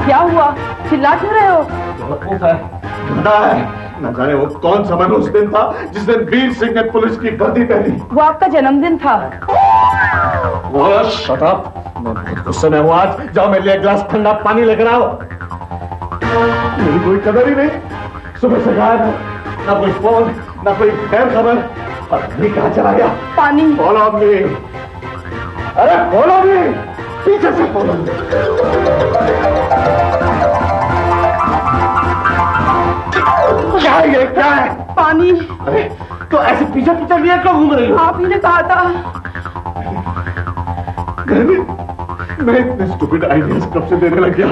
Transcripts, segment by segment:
क्या हुआ? चिल्ला क्यों रहे हो? गधा है। न जाने वो कौन सा मनुष्य दिन था जिस दिन वीर सिंह ने पुलिस की वर्दी पहनी। वो आपका जन्मदिन था। Shut up. गुस्से में हूँ आज। जाओ मेरे लिए एक गिलास ठंडा पानी लेकर आओ। मेरी कोई कदर ही नहीं। सुबह से गायब है, ना कोई फोन, ना कोई खैर खबर। पत्नी कहाँ चला गया? पानी। Follow me. अरे फॉलो मी, पीछे से फॉलो मी। क्या है ये? क्या है? पानी। अरे तो ऐसे पीछे पीछे लिए क्यों घूम रही हो? आप ही ने कहा था। मैं इतने स्टूपिड आइडियाज कब से देने लग गया?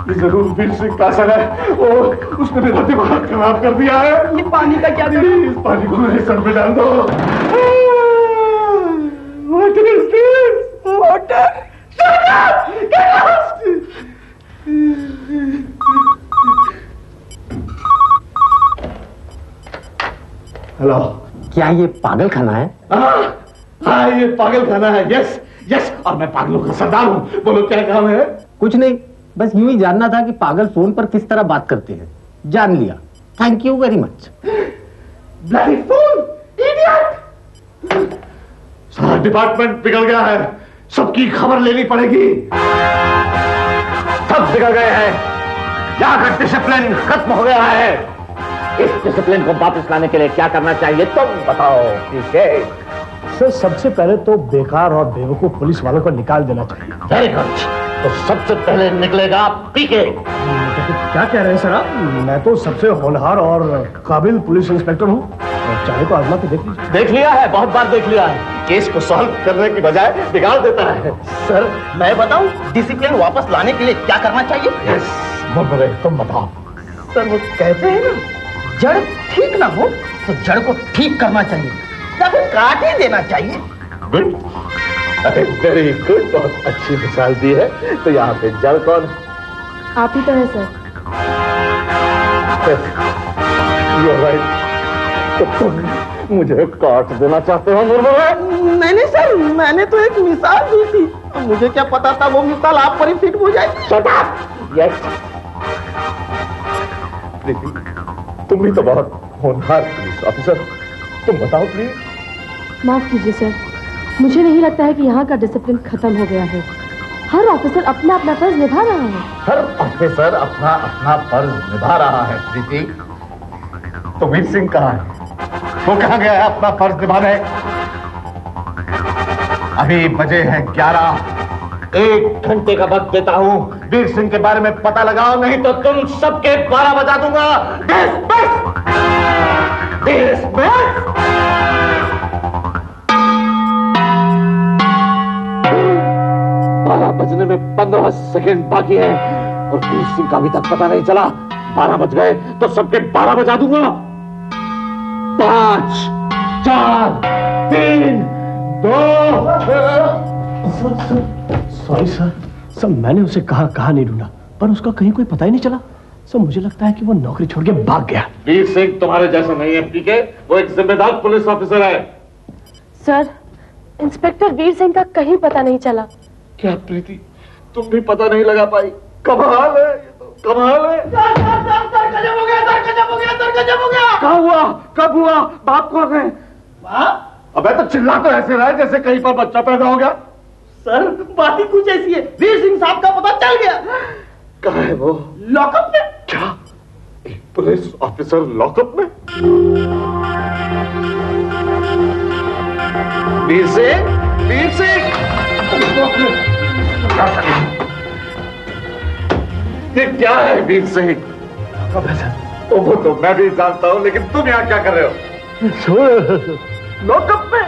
ये जरूर वीर सिंह का असर है और उसने मेरा दिमाग खराब कर दिया है। ये पानी का क्या? इस पानी को मेरे सर पे डाल दो। What is this? Water. Shut up! Get lost! Hello. क्या ये पागल खाना है? हाँ ये पागल खाना है। यस यस, और मैं पागलों का सरदार हूँ। बोलो क्या काम है? कुछ नहीं, बस यूं ही जानना था कि पागल फोन पर किस तरह बात करते हैं। जान लिया, thank you very much. Bloody fool, idiot! सारा डिपार्टमेंट बिगड़ गया है। सबकी खबर लेनी पड़ेगी। सब बिगड़ गए हैं। यहाँ का डिसिप्लिन खत्म हो गया है। इस डिसिप्लिन को वापस लाने के लिए क्या करना चाहिए तुम बताओ। ठीक है सर, सबसे पहले तो बेकार और बेवकूफ पुलिस वालों को निकाल देना चाहिए। Very good. तो सबसे पहले निकलेगा पीके। क्या कह रहे हैं सर आप? मैं तो सबसे होनहार और काबिल पुलिस इंस्पेक्टर हूँ। चाहे तो आजमा के देख लीजिए। देख लिया है, बहुत बार देख लिया है। केस को सॉल्व करने की बजाय बिगाड़ देता है। सर मैं बताऊं डिसिप्लिन वापस लाने के लिए क्या करना चाहिए? यस, तुम बताओ। सर वो कहते हैं ना, जड़ ठीक ना हो तो जड़ को ठीक करना चाहिए या फिर काट ही देना चाहिए। गुड, वेरी गुड, बहुत अच्छी मिसाल दी है। तो यहाँ पे जड़ कौन है? आप ही तो है सर। You are right. तो तुम मुझे काट देना चाहते हो? नहीं सर, मैंने तो एक मिसाल दी थी। मुझे क्या पता था वो मिसाल आप पर ही फिट हो जाएगी। Shut up. यस, तुम भी तो बहुत होनहार पुलिस ऑफिसर। तुम बताओ प्लीज। माफ कीजिए सर, मुझे नहीं लगता है कि यहाँ का डिसिप्लिन खत्म हो गया है। हर ऑफिसर अपना अपना फर्ज निभा रहा है। हर ऑफिसर अपना अपना फर्ज निभा रहा है प्रीति। तो वीर सिंह कहाँ है? वो कहाँ गया है अपना फर्ज निभाने? अभी बजे हैं 11। 1 घंटे का वक्त देता हूँ। वीर सिंह के बारे में पता लगाओ, नहीं तो तुम सबके 12 बजा दूंगा। डिसमिस! 12 बजने में 15 सेकेंड बाकी है और वीर सिंह का अभी तक पता नहीं चला। 12 बज गए तो सबके 12 बजा दूंगा। 5, 4, 3, 2। सॉरी सर, मैंने उसे कहा नहीं ढूंढा, पर उसका कहीं कोई पता ही नहीं चला। सर मुझे लगता है कि वो नौकरी छोड़ के भाग गया। वीर सिंह तुम्हारे जैसा नहीं है पीके, वो एक जिम्मेदार पुलिस ऑफिसर है। सर, इंस्पेक्टर वीर सिंह का कहीं पता नहीं चला। क्या प्रीति, तुम भी पता नहीं लगा पाई? कमाल है, ये तो कमाल है। गजब हो गया सर, गजब हो गया सर, गजब हो गया। क्या हुआ? कब हुआ? बाप कौन है? अबे तो चिल्ला तो ऐसे रहा है जैसे कहीं पर बच्चा पैदा हो गया। सर बात ही कुछ ऐसी है, वीर सिंह साहब का पता चल गया। कहाँ है वो? लॉकअप में। क्या? एक पुलिस ऑफिसर लॉकअप में? वीर सिंह, वीर सिंह! ये क्या है वीर सिंह? वो तो मैं भी जानता हूँ, लेकिन तुम यहाँ क्या कर रहे हो? लॉकअप में?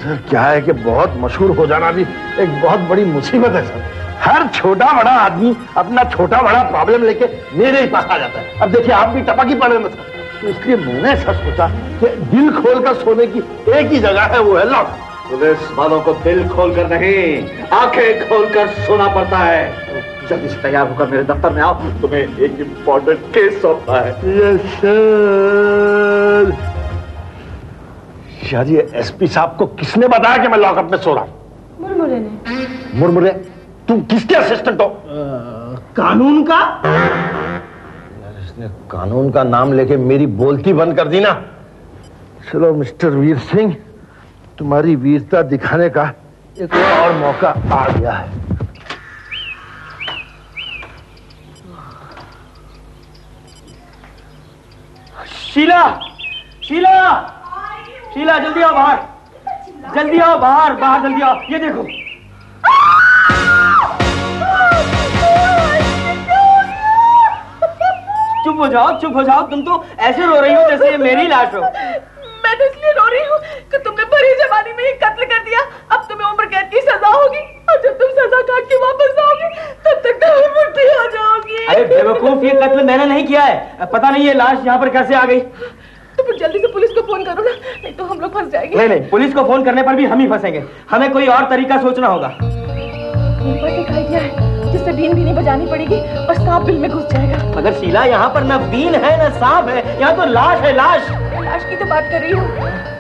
सर क्या है कि बहुत मशहूर हो जाना भी एक बहुत बड़ी मुसीबत है सर। हर छोटा बड़ा आदमी अपना छोटा बड़ा प्रॉब्लम लेके मेरे ही पास आ जाता है। अब देखिए आप भी टपक ही पड़े ना सर, तो इसलिए मैंने सच सोचा कि दिल खोलकर सोने की एक ही जगह है, वो है लॉकअप। पुलिस वालों को दिल खोलकर नहीं, आंखें खोलकर सोना पड़ता है। जल्दी से तैयार होकर मेरे दफ्तर में आओ, तुम्हें एक इम्पोर्टेंट केस सौंपना है। Yes sir. अच्छा जी, एसपी साहब को किसने बताया कि मैं लॉकअप में सो रहा हूँ? मुरमुरे ने। मुरमुरे? तुम किसके असिस्टेंट हो? कानून का। यार इसने कानून का नाम लेके मेरी बोलती बंद कर दी ना। चलो मिस्टर वीर सिंह, तुम्हारी वीरता दिखाने का एक और मौका आ गया है। शीला, शीला, शीला जल्दी आओ बाहर, जल्दी आओ बाहर, बाहर जल्दी आओ। ये देखो। चुप हो जाओ, चुप हो जाओ। तुम तो ऐसे रो रही हो जैसे ये मेरी लाश हो। मैं तो इसलिए रो रही हूँ कि तुमने भरी जवानी में ये कत्ल कर दिया। अब तुम्हें उम्र कैद की सजा होगी और जब तुम सजा काट के वापस आओगे तब तक तुम्हें मुट्ठी आ जाओगी। अरे बेवकूफ, ये कत्ल मैंने नहीं किया है। पता नहीं ये लाश यहाँ पर कैसे आ गई। तो फिर जल्दी से पुलिस को फोन करो ना, नहीं तो हम लोग फंस जाएंगे। नहीं नहीं, पुलिस को फोन करने पर भी हम ही फंसेंगे। हमें कोई और तरीका सोचना होगा। मेरे पास एक आइडिया है जिससे बीन भी नहीं बजानी पड़ेगी और सांप बिल में घुस जाएगा। मगर शीला, यहाँ पर ना बीन है ना सांप है, यहाँ तो लाश है, लाश। लाश की तो बात कर रही हूँ।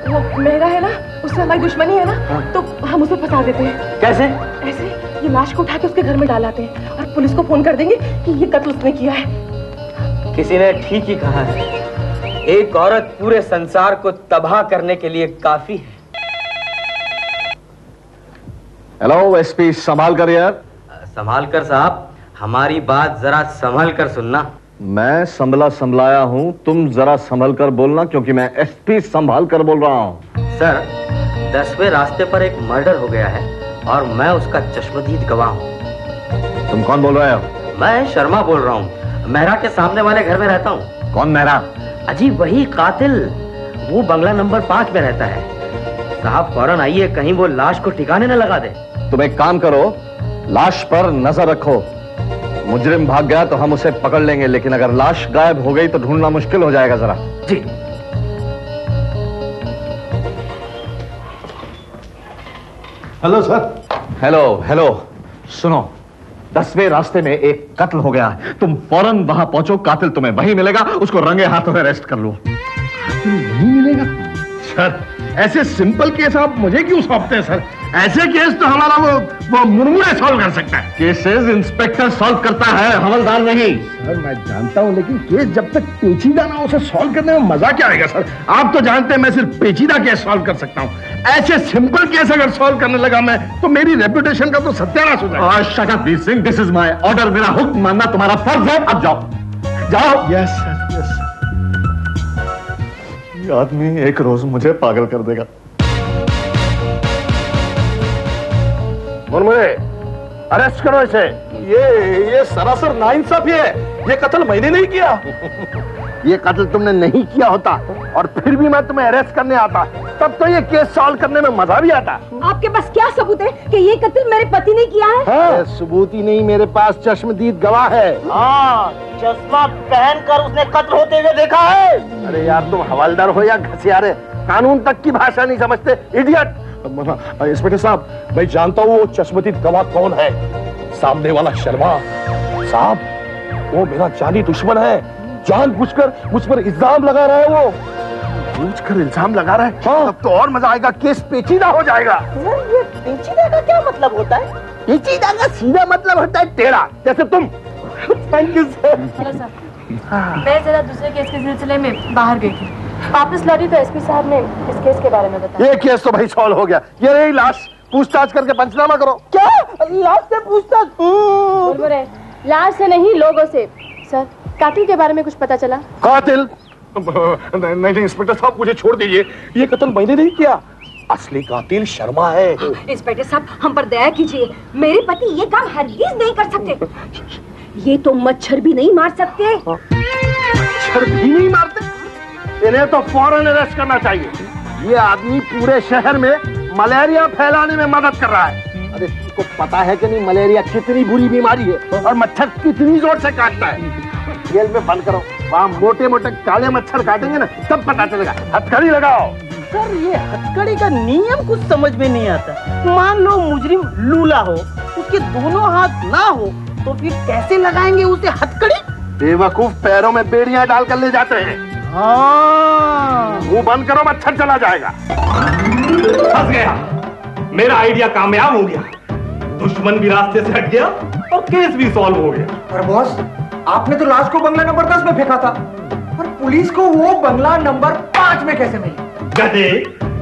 वो मेरा है ना, उससे हमारी दुश्मनी है ना, तो हम उसे फंसा देते हैं। कैसे? ऐसे ये लाश को उठा के उसके घर में डालाते हैं और पुलिस को फोन कर देंगे कि ये कत्ल उसने किया है। किसी ने ठीक ही कहा है, एक औरत पूरे संसार को तबाह करने के लिए काफी है। हेलो एसपी, संभाल कर यार। संभाल कर साहब, हमारी बात जरा संभल कर सुनना। मैं संभला संभलाया हूं, तुम जरा संभल कर बोलना, क्योंकि मैं एसपी संभाल कर बोल रहा हूं। सर, 10वें रास्ते पर एक मर्डर हो गया है और मैं उसका चश्मदीद गवाह हूँ। तुम कौन बोल रहे हो? मैं शर्मा बोल रहा हूँ, मेहरा के सामने वाले घर में रहता हूँ। कौन मेहरा? अजी वही कातिल, वो बंगला नंबर 5 में रहता है। साहब फौरन आइए, कहीं वो लाश को ठिकाने न लगा दे। तुम एक काम करो, लाश पर नजर रखो। मुजरिम भाग गया तो हम उसे पकड़ लेंगे, लेकिन अगर लाश गायब हो गई तो ढूंढना मुश्किल हो जाएगा जरा। जी। Hello sir. हेलो हेलो, सुनो, 10वें रास्ते में एक कत्ल हो गया है, तुम फौरन वहां पहुंचो, कातिल तुम्हें वहीं मिलेगा, उसको रंगे हाथों अरेस्ट कर लो। नहीं मिलेगा सर? ऐसे सिंपल केस आप मुझे क्यों सौंपते हैं सर? ऐसे केस तो हमारा वो मुरमुरे सॉल्व कर सकता है। केसेस इंस्पेक्टर सॉल्व करता है, हवलदार नहीं। सर मैं जानता हूं, लेकिन केस जब तक पेचीदा ना उसे सॉल्व करने में मजा क्या आएगा सर? आप तो जानते हैं मैं सिर्फ पेचीदा केस सॉल्व कर सकता हूं। ऐसे सिंपल केस अगर सॉल्व करने लगा मैं, तो मेरी रेपुटेशन का तो सत्यानाश हो जाएगा। Shut up Veer Singh, this is my order. मेरा हुक्म मानना तुम्हारा फर्ज है। अब जाओ, जाओ। Yes sir, yes. ये आदमी एक रोज मुझे पागल कर देगा। मुरमुरे, अरेस्ट करो इसे। ये सरासर नाइंसाफी है, ये कत्ल मैंने नहीं किया। ये कत्ल तुमने नहीं किया होता और फिर भी मैं तुम्हें अरेस्ट करने आता, तब तो ये केस सॉल्व करने में मजा भी आता। आपके पास क्या सबूत है कि ये कत्ल मेरे पति ने किया है? हाँ? सबूत ही नहीं, मेरे पास चश्मदीद गवाह है। हाँ, चश्मा पहनकर उसने कत्ल होते हुए देखा है। अरे यार, तुम हवलदार हो या घसियारे, कानून तक की भाषा नहीं समझते, इडियट। इंस्पेक्टर साहब, मैं जानता हूँ वो चश्मदीद गवाह कौन है। सामने वाला शर्मा साहब, वो मेरा जानी दुश्मन है। जानबूझकर मुझ पर इल्जाम लगा रहा है वो। पूछकर इल्जाम लगा रहा है? हाँ। तब तो और मजा आएगा, केस पेचीदा हो जाएगा। सर, ये पेचीदा का क्या मतलब होता है? पेचीदा का सीधा मतलब होता है टेढ़ा, जैसे तुम। Thank you sir. Hello sir, मैं जरा दूसरे केस के सिलसिले में बाहर गई थी, वापस लौटी तो एसपी साहब ने इस केस के बारे में बताया। ये केस तो भाई सॉल्व हो गया। ये रही लाश, पूछताछ करके पंचनामा करो। क्या? लाश से पूछताछ? मुरमुरे, लाश से नहीं, लोगों से। सर, कातिल के बारे में कुछ पता चला? कातिल? नहीं इंस्पेक्टर साहब, मुझे छोड़ दीजिए, ये कत्ल मैंने नहीं किया। असली कातिल शर्मा है। इंस्पेक्टर साहब, हम पर दया कीजिए, मेरे पति ये काम हरगिज नहीं कर सकते। ये तो मच्छर भी नहीं मार सकते। मच्छर भी नहीं मारते? इन्हें तो फौरन अरेस्ट करना चाहिए। ये आदमी पूरे शहर में मलेरिया फैलाने में मदद कर रहा है। अरे तुमको पता है कि नहीं मलेरिया कितनी बुरी बीमारी है और मच्छर कितनी जोर से काटता है? जेल में बंद करो, वहाँ मोटे मोटे काले मच्छर काटेंगे ना, तब पता चलेगा। हथकड़ी लगाओ। सर, ये हथकड़ी का नियम कुछ समझ में नहीं आता। मान लो मुजरिम लूला हो, उसके दोनों हाथ ना हो, तो फिर कैसे लगाएंगे उसे हथकड़ी? बेवकूफ, पैरों में बेड़ियां डालकर ले जाते हैं। हाँ, मुंह बंद करो, मच्छर चला जाएगा। फंस गया, मेरा आइडिया कामयाब हो गया, दुश्मन भी रास्ते से हट गया और केस भी सॉल्व हो गया। पर बॉस, आपने तो लाश को बंगला नंबर 10 में फेंका था, पर पुलिस को वो बंगला नंबर 5 में कैसे मिली? गधे,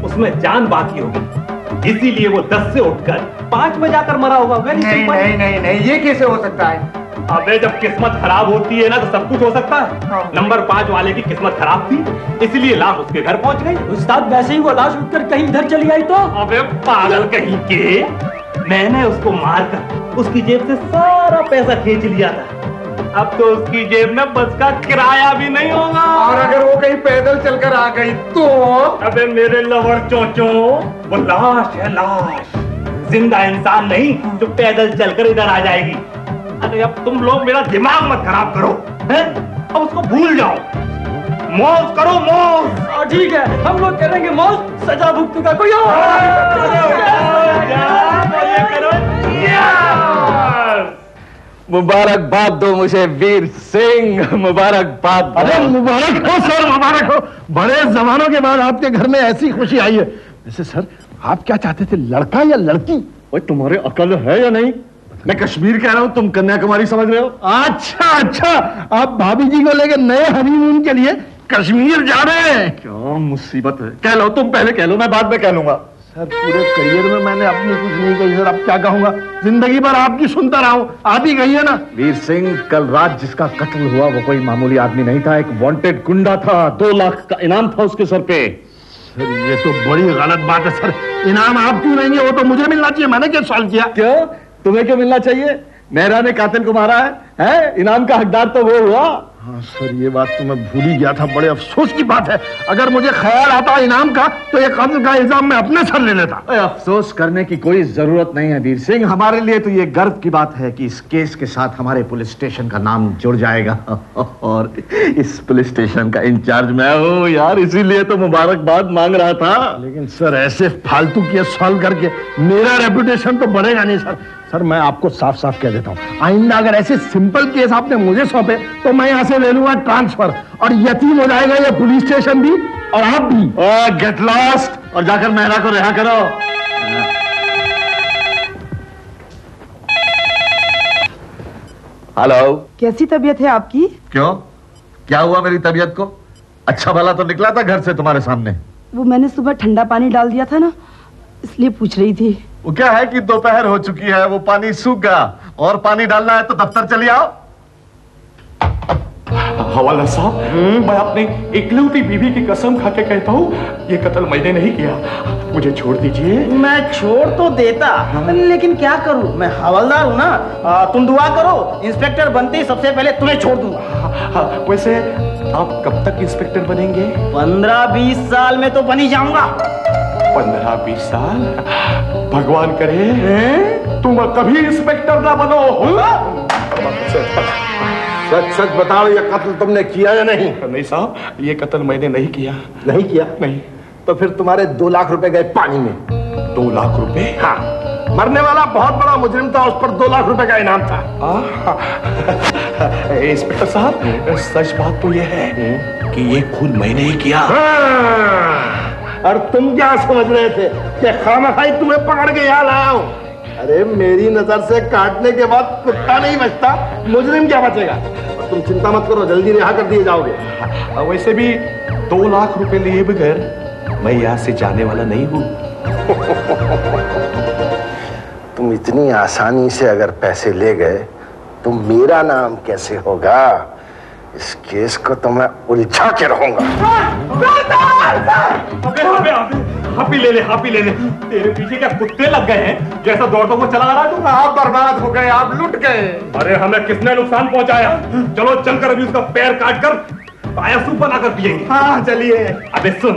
उसमें जान बाकी होगी, इसीलिए वो 10 से उठकर 5 में जाकर मरा होगा। नहीं नहीं नहीं नहीं, ये कैसे हो सकता है? अबे जब किस्मत खराब होती है ना तो सब कुछ हो सकता है। हाँ। नंबर 5 वाले की किस्मत खराब थी, इसलिए लाश उसके घर पहुंच गई। उस्ताद, वैसे ही वो लाश उठकर कहीं इधर चली आई तो? अबे पागल कहीं के, मैंने उसको मारकर उसकी जेब से सारा पैसा खींच लिया था। अब तो उसकी जेब में बस का किराया भी नहीं होगा। और अगर वो कहीं पैदल चलकर आ गई तो? अबे मेरे लवर चोचो, वो लाश है लाश, जिंदा इंसान नहीं जो पैदल चलकर इधर आ जाएगी। अरे अब तुम लोग मेरा दिमाग मत खराब करो, हैं? अब उसको भूल जाओ, मौज करो मौज। ठीक है, हम लोग करेंगे मौज, सजा भुगतूंगा कोई और। मुबारकबाद दो मुझे वीर सिंह, मुबारकबाद। अरे मुबारक हो सर, मुबारक हो। बड़े जमानों के बाद आपके घर में ऐसी खुशी आई है। वैसे सर, आप क्या चाहते थे, लड़का या लड़की? ओए तुम्हारे अकल है या नहीं? मैं कश्मीर कह रहा हूं, तुम कन्याकुमारी समझ रहे हो? अच्छा अच्छा, आप भाभी जी को लेकर नए हनीमून के लिए कश्मीर जा रहे हैं? क्या मुसीबत है, कह लो, तुम पहले कह लो, मैं बाद में कह लूंगा। सर, पूरे करियर में मैंने अपनी कुछ नहीं कही सर, अब क्या कहूंगा, जिंदगी भर आपकी सुनता रहा हूं, आप ही कहिए ना। वीर सिंह, कल रात जिसका कत्ल हुआ वो कोई मामूली आदमी नहीं था, एक वांटेड गुंडा था, 2 लाख का इनाम था उसके सर पे। सर ये तो बड़ी गलत बात है सर, इनाम आप क्यों नहीं है, वो तो मुझे मिलना चाहिए, मैंने क्या सवाल किया? क्यों, तुम्हें क्यों मिलना चाहिए? मेहरा ने कातिल को मारा है? इनाम का हकदार तो वो हुआ। हाँ सर, ये बात तो मैं भूल ही गया था, बड़े अफसोस की बात है। अगर मुझे ख्याल आता इनाम का तो ये कत्ल का इल्जाम मैं अपने सर ले लेता। अफसोस करने की कोई जरूरत नहीं है वीर सिंह, हमारे लिए तो ये गर्व की बात है कि इस केस के साथ हमारे पुलिस स्टेशन का नाम जुड़ जाएगा और इस पुलिस स्टेशन का इंचार्ज मैं हूँ यार, इसीलिए तो मुबारकबाद मांग रहा था। लेकिन सर, ऐसे फालतू केस सॉल्व करके मेरा रेपुटेशन तो बढ़ेगा नहीं सर। सर मैं आपको साफ साफ कह देता हूँ, आइंदा अगर ऐसे सिंपल केस आपने मुझे सौंपे तो मैं यहाँ से ले लूंगा ट्रांसफर, और यतीम हो जाएगा ये पुलिस स्टेशन भी और आप भी। गेट लॉस्ट और जाकर मेहरा को रिहा करो। हेलो, कैसी तबीयत है आपकी? क्यों, क्या हुआ मेरी तबीयत को? अच्छा भला तो निकला था घर से तुम्हारे सामने। वो मैंने सुबह ठंडा पानी डाल दिया था ना, इसलिए पूछ रही थी। वो क्या है कि दोपहर हो चुकी है, वो पानी सूख गया, और पानी डालना है तो दफ्तर चली आओ। हवाला साहब, मैं अपनी इकलौती बीवी की कसम खा के कहता हूँ, ये कत्ल मैंने नहीं किया, मुझे छोड़ दीजिए। मैं छोड़ तो देता, लेकिन क्या करूं, मैं हवलदार हूं ना। तुम दुआ करो, इंस्पेक्टर बनते सबसे पहले तुम्हें छोड़ दूंगा। वैसे आप कब तक इंस्पेक्टर बनेंगे? 15-20 साल में तो बन ही जाऊंगा। 15-20 साल? भगवान करे तुम कभी इंस्पेक्टर ना बनो। सच सच बताओ, ये कत्ल तुमने किया या नहीं? नहीं साहब, ये कत्ल मैंने नहीं किया। नहीं किया? नहीं। तो फिर तुम्हारे 2 लाख रुपए गए पानी में। 2 लाख रुपए? हाँ, मरने वाला बहुत बड़ा मुजरिम था, उस पर 2 लाख रुपए का इनाम था। इंस्पेक्टर साहब, सच बात तो ये है कि ये खून मैंने ही किया। और तुम क्या समझ रहे थे कि खामखाई तुम्हें पकड़ के यहाँ लाया हूं? अरे मेरी नजर से काटने के बाद कुत्ता नहीं बचता, मुजरिम क्या बचेगा? और तुम चिंता मत करो, जल्दी रिहा कर दिए जाओगे। वैसे भी 2 लाख रुपए लिए बगैर मैं यहाँ से जाने वाला नहीं हूँ। तुम इतनी आसानी से अगर पैसे ले गए तो मेरा नाम कैसे होगा? इस केस को तो मैं उलझा के रहूंगा। हापी ले ले, हापी ले ले। तेरे पीछे क्या कुत्ते लग गए हैं? जैसा दौड़ता हुआ चला आ रहा है तू। आप बर्बाद हो गए, आप लुट गए। अरे हमें किसने नुकसान पहुंचाया? चलो चलकर अभी उसका पैर काट कर पाया सूप बनाकर पिएंगे। हाँ चलिए। अबे सुन,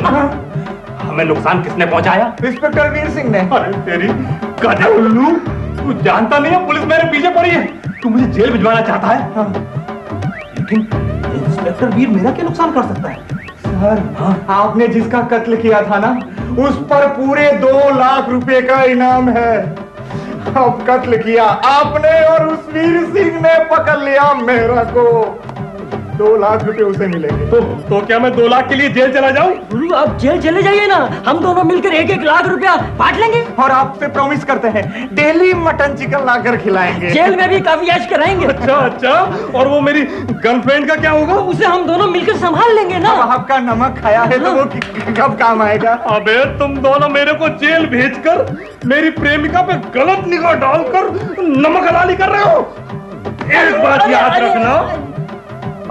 हमें नुकसान किसने पहुंचाया? इंस्पेक्टर वीर सिंह ने। अरे तेरी गधे उल्लू, तू जानता नहीं है पुलिस मेरे पीछे पड़ी है, तू मुझे जेल भिजवाना चाहता है। लेकिन इंस्पेक्टर वीर मेरा क्या नुकसान कर सकता है? सर, आपने जिसका कत्ल किया था ना, उस पर पूरे 2 लाख रुपए का इनाम है। अब कत्ल किया आपने और उस वीर सिंह ने पकड़ लिया मेहरा को। 2 लाख रुपए उसे मिलेंगे। तो क्या मैं 2 लाख के लिए जेल चला जाऊं? गुरु आप जेल चले जाइए ना, हम दोनों मिलकर 1-1 लाख रुपया बांट लेंगे। और आपसे प्रॉमिस करते हैं डेली मटन चिकन लाकर खिलाएंगे। जेल में भी काफी ऐश कराएंगे। अच्छा, और वो मेरी गर्लफ्रेंड का क्या होगा? उसे हम दोनों मिलकर संभाल लेंगे ना। आपका नमक खाया है तो वो कब काम आएगा? अबे तुम दोनों मेरे को जेल भेजकर मेरी प्रेमिका पे गलत निगाह डालकर नमक हलाली कर रहे हो। एक बात याद रखना,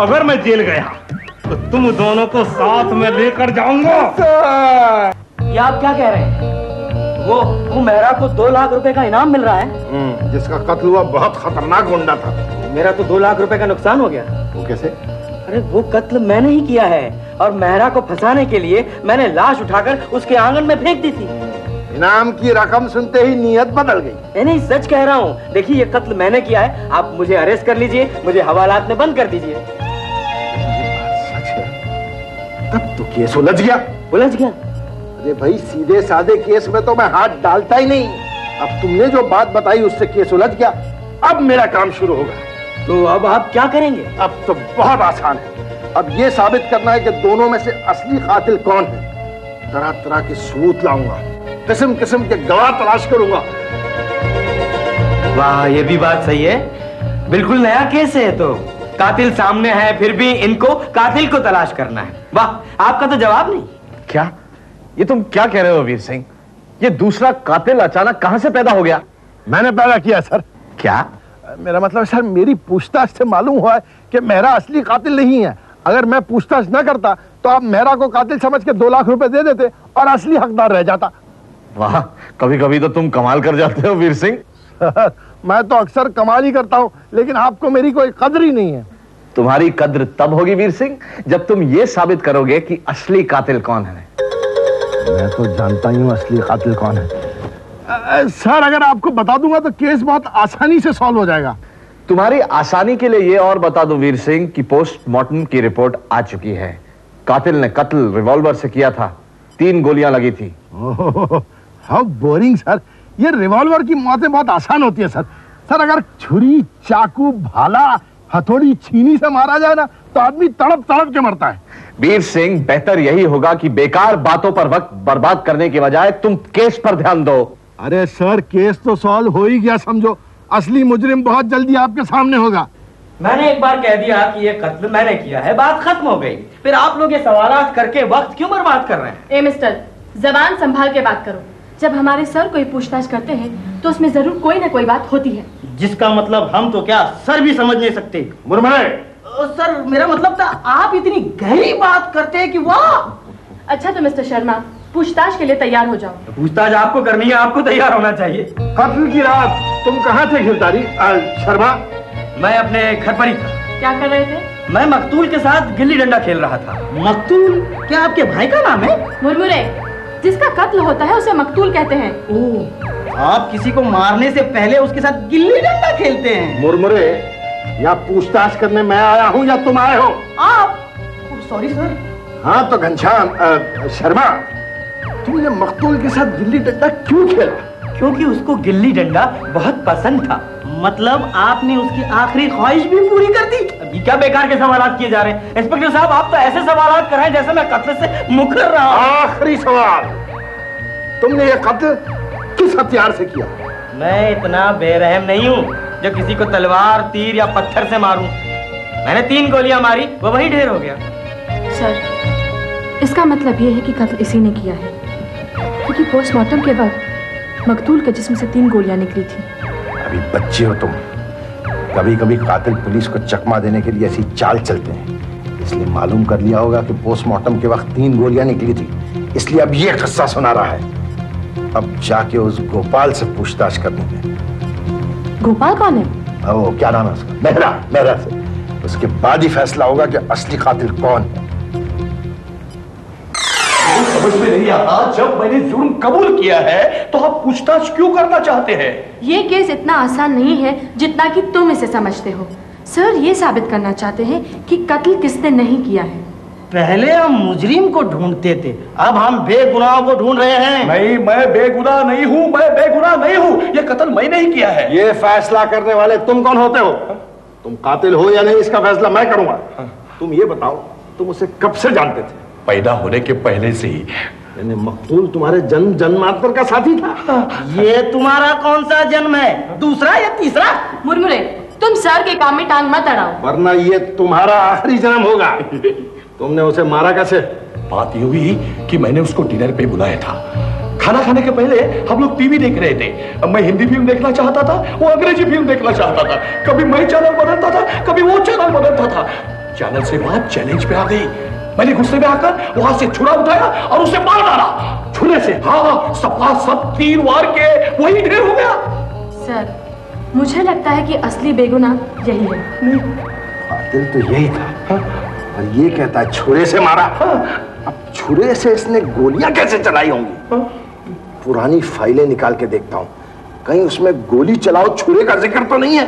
अगर मैं जेल गया तो तुम दोनों को साथ में लेकर जाऊंगा। ये आप क्या कह रहे हैं? वो मेहरा को 2 लाख रुपए का इनाम मिल रहा है। जिसका कत्ल हुआ बहुत खतरनाक गुंडा था। मेरा तो 2 लाख रुपए का नुकसान हो गया। वो कैसे? अरे वो कत्ल मैंने ही किया है और मेहरा को फंसाने के लिए मैंने लाश उठाकर उसके आंगन में फेंक दी थी। इनाम की रकम सुनते ही नीयत बदल गई। नहीं, सच कह रहा हूँ। देखिए ये कत्ल मैंने किया है, आप मुझे अरेस्ट कर लीजिए, मुझे हवालात में बंद कर दीजिए। सच है? तब तो केस उलझ गया। उलझ गया? अरे भाई सीधे साधे केस में तो मैं हाथ डालता ही नहीं। अब तुमने जो बात बताई उससे केस उलझ गया। अब मेरा काम शुरू होगा। तो अब आप क्या करेंगे? अब तो बहुत आसान है। अब ये साबित करना है कि दोनों में से असली कातिल कौन है। तरह तरह के सबूत लाऊंगा, किस्म किस्म के गवाह तलाश करूंगा। वाह, ये भी बात सही है। बिल्कुल नया केस है। तो कातिल सामने है, फिर भी इनको कातिल को तलाश करना है। वाह, आपका तो जवाब नहीं। क्या ये तुम क्या कह रहे हो वीर सिंह? ये दूसरा कातिल अचानक कहां से पैदा हो गया? मैंने पैदा किया सर। क्या? मेरा मतलब सर, मेरी पूछताछ से मालूम हुआ है कि मेहरा असली कातिल नहीं है। अगर मैं पूछताछ न करता तो आप मेहरा को कातिल समझ के 2 लाख रुपए दे देते और असली हकदार रह जाता। वाह, कभी कभी तो तुम कमाल कर जाते हो वीर सिंह। मैं तो अक्सर कमाल ही करता हूँ, लेकिन आपको मेरी कोई कद्र ही नहीं है। तुम्हारी कद्र तब होगी वीर सिंह जब तुम ये साबित करोगे कि असली कातिल कौन है। मैं तो जानता ही हूँ असली कातिल कौन है। सर अगर आपको बता दूंगा तो केस बहुत आसानी से सॉल्व हो जाएगा। तुम्हारी आसानी के लिए ये और बता दो वीर सिंह कि पोस्टमार्टम की रिपोर्ट आ चुकी है। कातिल ने कत्ल रिवॉल्वर से किया था, 3 गोलियां लगी थी। How boring sir. ये रिवॉल्वर की मौतें बहुत आसान होती है सर। सर अगर छुरी, चाकू, भाला, हथौड़ी, छीनी से मारा जाए ना तो आदमी तड़प तड़प के मरता है। वीर सिंह, बेहतर यही होगा कि बेकार बातों पर वक्त बर्बाद करने के बजाय तुम केस पर ध्यान दो। अरे सर, केस तो सॉल्व हो ही गया समझो। असली मुजरिम बहुत जल्दी आपके सामने होगा। मैंने एक बार कह दिया कि ये कत्ल मैंने किया है, बात खत्म हो गई। फिर आप लोग ये सवालात करके वक्त क्यों बर्बाद कर रहे हैं? ए मिस्टर, जबान संभाल के बात करो। जब हमारे सर कोई पूछताछ करते हैं तो उसमें जरूर कोई ना कोई बात होती है। जिसका मतलब हम तो क्या सर भी समझ नहीं सकते। मुरमुरे, सर मेरा मतलब था आप इतनी गहरी बात करते हैं कि वाह। अच्छा तो मिस्टर शर्मा, पूछताछ के लिए तैयार हो जाओ। पूछताछ आपको करनी है, आपको तैयार होना चाहिए। कत्ल की रात तुम कहाँ थे गिरदारी? शर्मा, मैं अपने घर पर ही था। क्या कर रहे थे? मैं मकतूल के साथ गिल्ली डंडा खेल रहा था। मकतूल क्या आपके भाई का नाम है? मुरमुरे, जिसका कत्ल होता है उसे मकतूल कहते हैं। ओह, आप किसी को मारने से पहले उसके साथ गिल्ली डंडा खेलते हैं? मुरमुरे, या पूछताछ करने मैं आया हूँ या तुम आए हो? आप? Sorry sir. हाँ तो घनश्याम, शर्मा, तुमने मकतूल के साथ गिल्ली डंडा क्यों खेला? क्योंकि उसको गिल्ली डंडा बहुत पसंद था। मतलब आपने उसकी आखिरी ख्वाहिश भी पूरी कर दी। अभी क्या बेकार के सवालात किए जा रहे हैं? इंस्पेक्टर साहब, आप तो ऐसे सवालात कर रहे हैं जैसे मैं कत्ल से मुकर रहा हूं। आखिरी सवाल, तुमने ये कत्ल किस हथियार से किया? मैं इतना बेरहम नहीं हूँ जो किसी को तलवार, तीर या पत्थर से मारूं। मैंने 3 गोलियां मारी, वो वही ढेर हो गया। सर, इसका मतलब ये है कि कत्ल इसी ने किया है, क्योंकि पोस्टमार्टम के वक्त मकतूल के जिस्म से 3 गोलियां निकली थी। अभी बच्चे हो तुम। कभी कभी कातिल पुलिस को चकमा देने के लिए ऐसी चाल चलते हैं, इसलिए मालूम कर लिया होगा कि पोस्टमार्टम के वक्त 3 गोलियां निकली थी, इसलिए अब ये किस्सा सुना रहा है। अब जाके उस गोपाल से पूछताछ करनी है। गोपाल कौन है? वो क्या नाम है उसका? मेहरा से। उसके बाद ही फैसला होगा कि असली कातिल कौन है। समझ में नहीं आता, जब मैंने जुर्म कबूल किया है तो आप पूछताछ क्यों करना चाहते हैं? ये केस इतना आसान नहीं है जितना कि तुम इसे समझते हो। सर ये साबित करना चाहते हैं कि कत्ल किसने नहीं किया है। पहले हम मुजरिम को ढूंढते थे, अब हम बेगुनाह को ढूंढ रहे हैं। नहीं, मैं बेगुनाह नहीं हूँ, मैं बेगुनाह नहीं हूँ। ये कत्ल मैंने ही किया है। ये फैसला करने वाले तुम कौन होते हो? तुम कातिल हो या नहीं, इसका फैसला मैं करूंगा। तुम ये बताओ, तुम उसे कब से जानते थे? पैदा होने के पहले से ही। यानी मकतूल तुम्हारे जन्म जन्मांतर का साथी था? ये तुम्हारा कौन सा जन्म है, दूसरा या तीसरा? मुरमुरे, तुम सर के काम में टांग मत अड़ाओ, वरना ये तुम्हारा आखिरी जन्म होगा। तुमने उसे मारा कैसे? बात यूं हुई कि मैंने उसको डिनर पे बुलाया था। खाना खाने के पहले हम लोग टीवी देख रहे थे। मैं हिंदी फिल्म देखना चाहता था, वो अंग्रेजी फिल्म देखना चाहता था। कभी मैं चैनल बदलता था, कभी वो चैनल बदलता था। चैनल से बात चैलेंज पे आ गई। मैंने गुस्से में आकर वहां से छुरा उठाया और उसे मार डाला। छुरे से? हाँ, सब 3 वार के वही ढेर हो गया। सर, मुझे लगता है कि असली बेगुनाह यही है। नहीं, कातिल तो यही था। और ये कहता है छुरे से मारा। अब छुरे से इसने गोलियां कैसे चलाई होंगी? पुरानी फाइलें निकाल के देखता हूं, कहीं उसमें गोली चलाओ छुरे का जिक्र तो नहीं है।